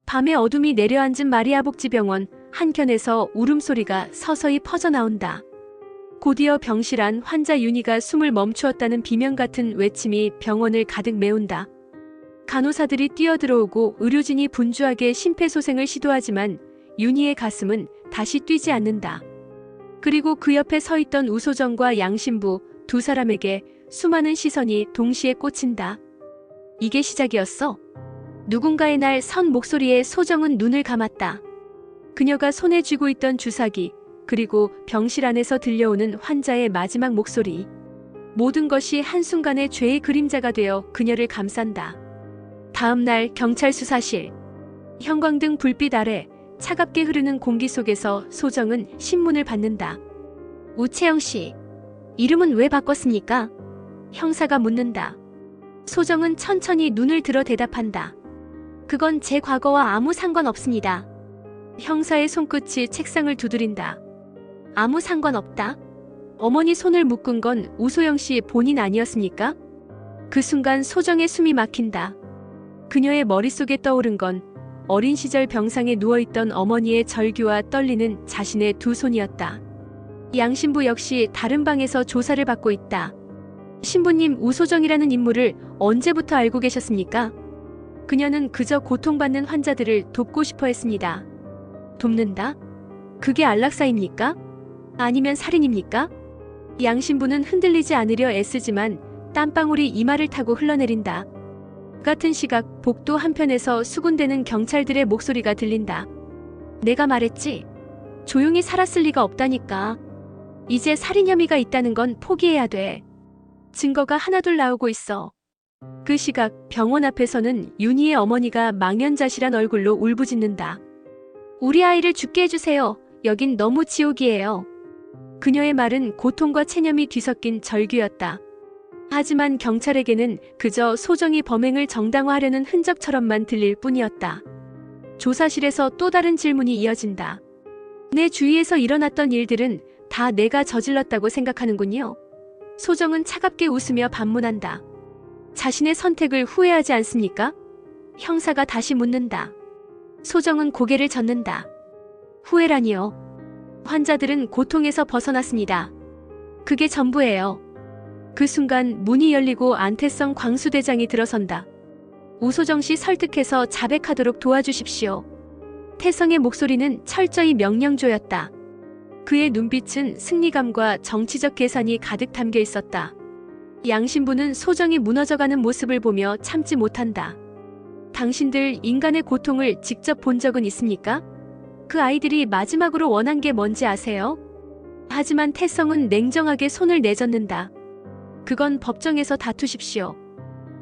밤의 어둠이 내려앉은 마리아 복지병원 한켠에서 울음소리가 서서히 퍼져나온다. 곧이어 병실안 환자 윤희가 숨을 멈추었다는 비명 같은 외침이 병원을 가득 메운다. 간호사들이 뛰어들어오고 의료진이 분주하게 심폐소생을 시도하지만 윤희의 가슴은 다시 뛰지 않는다. 그리고 그 옆에 서 있던 우소정과 양신부 두 사람에게 수많은 시선이 동시에 꽂힌다. 이게 시작이었어? 누군가의 날 선 목소리에 소정은 눈을 감았다. 그녀가 손에 쥐고 있던 주사기, 그리고 병실 안에서 들려오는 환자의 마지막 목소리. 모든 것이 한순간에 죄의 그림자가 되어 그녀를 감싼다. 다음 날 경찰 수사실. 형광등 불빛 아래 차갑게 흐르는 공기 속에서 소정은 신문을 받는다. 우채영 씨, 이름은 왜 바꿨습니까? 형사가 묻는다. 소정은 천천히 눈을 들어 대답한다. 그건 제 과거와 아무 상관없습니다. 형사의 손끝이 책상을 두드린다. 아무 상관없다? 어머니 손을 묶은 건 우소영 씨 본인 아니었습니까? 그 순간 소정의 숨이 막힌다. 그녀의 머릿속에 떠오른 건 어린 시절 병상에 누워있던 어머니의 절규와 떨리는 자신의 두 손이었다. 양신부 역시 다른 방에서 조사를 받고 있다. 신부님, 우소정이라는 인물을 언제부터 알고 계셨습니까? 그녀는 그저 고통받는 환자들을 돕고 싶어 했습니다. 돕는다? 그게 안락사입니까? 아니면 살인입니까? 양신부는 흔들리지 않으려 애쓰지만 땀방울이 이마를 타고 흘러내린다. 같은 시각 복도 한편에서 수군대는 경찰들의 목소리가 들린다. 내가 말했지. 조용히 살았을 리가 없다니까. 이제 살인 혐의가 있다는 건 포기해야 돼. 증거가 하나둘 나오고 있어. 그 시각 병원 앞에서는 윤희의 어머니가 망연자실한 얼굴로 울부짖는다. 우리 아이를 죽게 해주세요. 여긴 너무 지옥이에요. 그녀의 말은 고통과 체념이 뒤섞인 절규였다. 하지만 경찰에게는 그저 소정이 범행을 정당화하려는 흔적처럼만 들릴 뿐이었다. 조사실에서 또 다른 질문이 이어진다. 내 주위에서 일어났던 일들은 다 내가 저질렀다고 생각하는군요. 소정은 차갑게 웃으며 반문한다. 자신의 선택을 후회하지 않습니까? 형사가 다시 묻는다. 소정은 고개를 젓는다. 후회라니요. 환자들은 고통에서 벗어났습니다. 그게 전부예요. 그 순간 문이 열리고 안태성 광수대장이 들어선다. 우소정 씨 설득해서 자백하도록 도와주십시오. 태성의 목소리는 철저히 명령조였다. 그의 눈빛은 승리감과 정치적 계산이 가득 담겨 있었다. 양신부는 소정이 무너져가는 모습을 보며 참지 못한다. 당신들 인간의 고통을 직접 본 적은 있습니까? 그 아이들이 마지막으로 원한 게 뭔지 아세요? 하지만 태성은 냉정하게 손을 내젓는다. 그건 법정에서 다투십시오.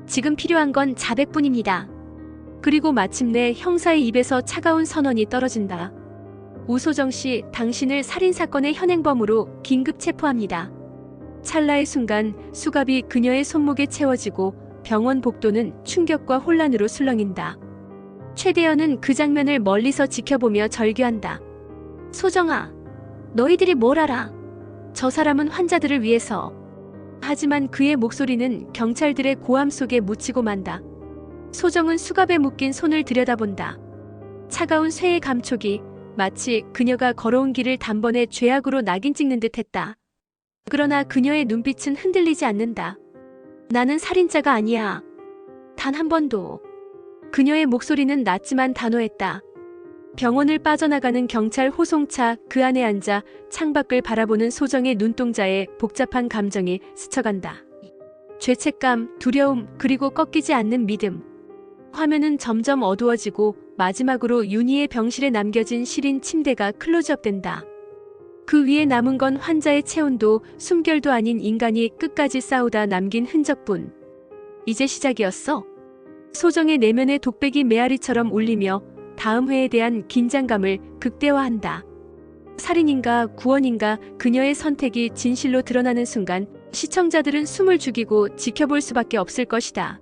지금 필요한 건 자백뿐입니다. 그리고 마침내 형사의 입에서 차가운 선언이 떨어진다. 우소정 씨, 당신을 살인사건의 현행범으로 긴급 체포합니다. 찰나의 순간 수갑이 그녀의 손목에 채워지고 병원 복도는 충격과 혼란으로 술렁인다. 최대현은 그 장면을 멀리서 지켜보며 절규한다. 소정아, 너희들이 뭘 알아? 저 사람은 환자들을 위해서. 하지만 그의 목소리는 경찰들의 고함 속에 묻히고 만다. 소정은 수갑에 묶인 손을 들여다본다. 차가운 쇠의 감촉이 마치 그녀가 걸어온 길을 단번에 죄악으로 낙인 찍는 듯 했다. 그러나 그녀의 눈빛은 흔들리지 않는다. 나는 살인자가 아니야. 단 한 번도. 그녀의 목소리는 낮지만 단호했다. 병원을 빠져나가는 경찰 호송차 그 안에 앉아 창밖을 바라보는 소정의 눈동자에 복잡한 감정이 스쳐간다. 죄책감, 두려움, 그리고 꺾이지 않는 믿음. 화면은 점점 어두워지고 마지막으로 윤희의 병실에 남겨진 시린 침대가 클로즈업된다. 그 위에 남은 건 환자의 체온도 숨결도 아닌 인간이 끝까지 싸우다 남긴 흔적뿐. 이제 시작이었어. 소정의 내면의 독백이 메아리처럼 울리며 다음 회에 대한 긴장감을 극대화한다. 살인인가 구원인가 그녀의 선택이 진실로 드러나는 순간 시청자들은 숨을 죽이고 지켜볼 수밖에 없을 것이다.